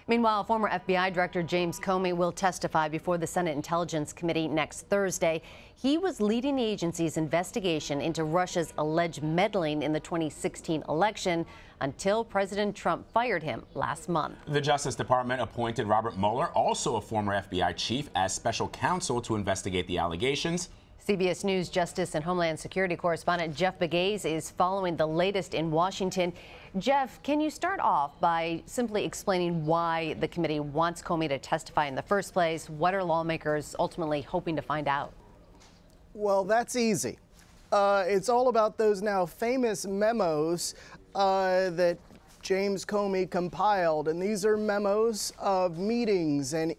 Meanwhile, former FBI Director James Comey will testify before the Senate Intelligence Committee next Thursday. He was leading the agency's investigation into Russia's alleged meddling in the 2016 election until President Trump fired him last month. The Justice Department appointed Robert Mueller, also a former FBI chief, as special counsel to investigate the allegations. CBS News Justice and Homeland Security correspondent Jeff Pegues is following the latest in Washington. Jeff, can you start off by simply explaining why the committee wants Comey to testify in the first place? What are lawmakers ultimately hoping to find out? Well, that's easy. It's all about those now famous memos that James Comey compiled. And these are memos of meetings and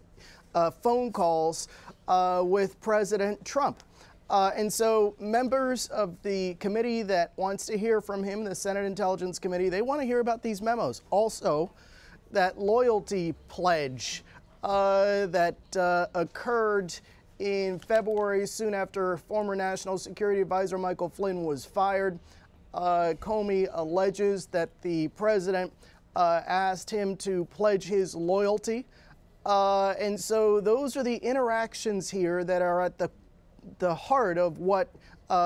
phone calls with President Trump. And so members of the committee that wants to hear from him, the Senate Intelligence Committee, they want to hear about these memos. Also, that loyalty pledge that occurred in February, soon after former National Security Advisor Michael Flynn was fired. Comey alleges that the president asked him to pledge his loyalty. And so those are the interactions here that are at the heart of what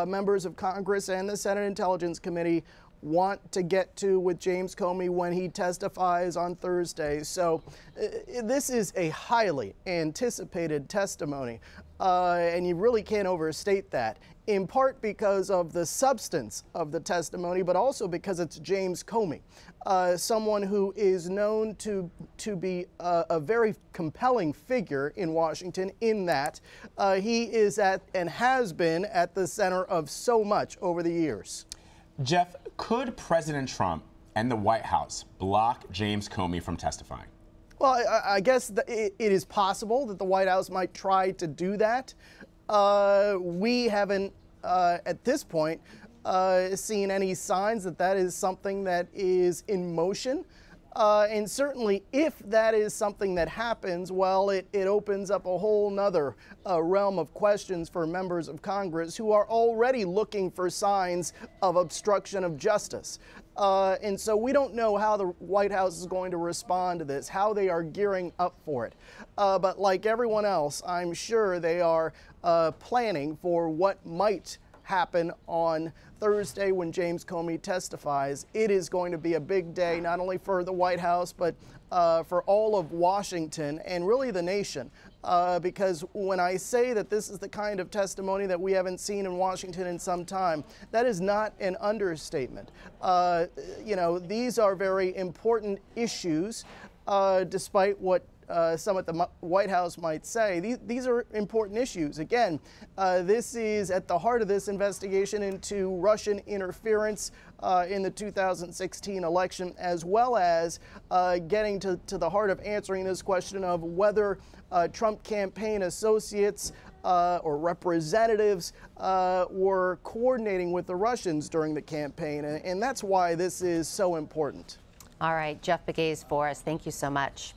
members of Congress and the Senate Intelligence Committee want to get to with James Comey when he testifies on Thursday. So this is a highly anticipated testimony, and you really can't overstate that, in part because of the substance of the testimony, but also because it's James Comey, someone who is known to be a very compelling figure in Washington, in that he is at and has been at the center of so much over the years. Jeff, could President Trump and the White House block James Comey from testifying? Well, I guess it is possible that the White House might try to do that. We haven't, at this point, seen any signs that that is something that is in motion. And certainly if that is something that happens, well, it opens up a whole nother realm of questions for members of Congress who are already looking for signs of obstruction of justice. And so we don't know how the White House is going to respond to this, how they are gearing up for it. But like everyone else, I'm sure they are planning for what might happen on Thursday when James Comey testifies. It is going to be a big day, not only for the White House, but for all of Washington and really the nation. Because when I say that this is the kind of testimony that we haven't seen in Washington in some time, that is not an understatement. You know, these are very important issues, despite what some at the White House might say. These are important issues. Again, this is at the heart of this investigation into Russian interference in the 2016 election, as well as getting to the heart of answering this question of whether Trump campaign associates or representatives were coordinating with the Russians during the campaign. And that's why this is so important. All right, Jeff Pegues for us. Thank you so much.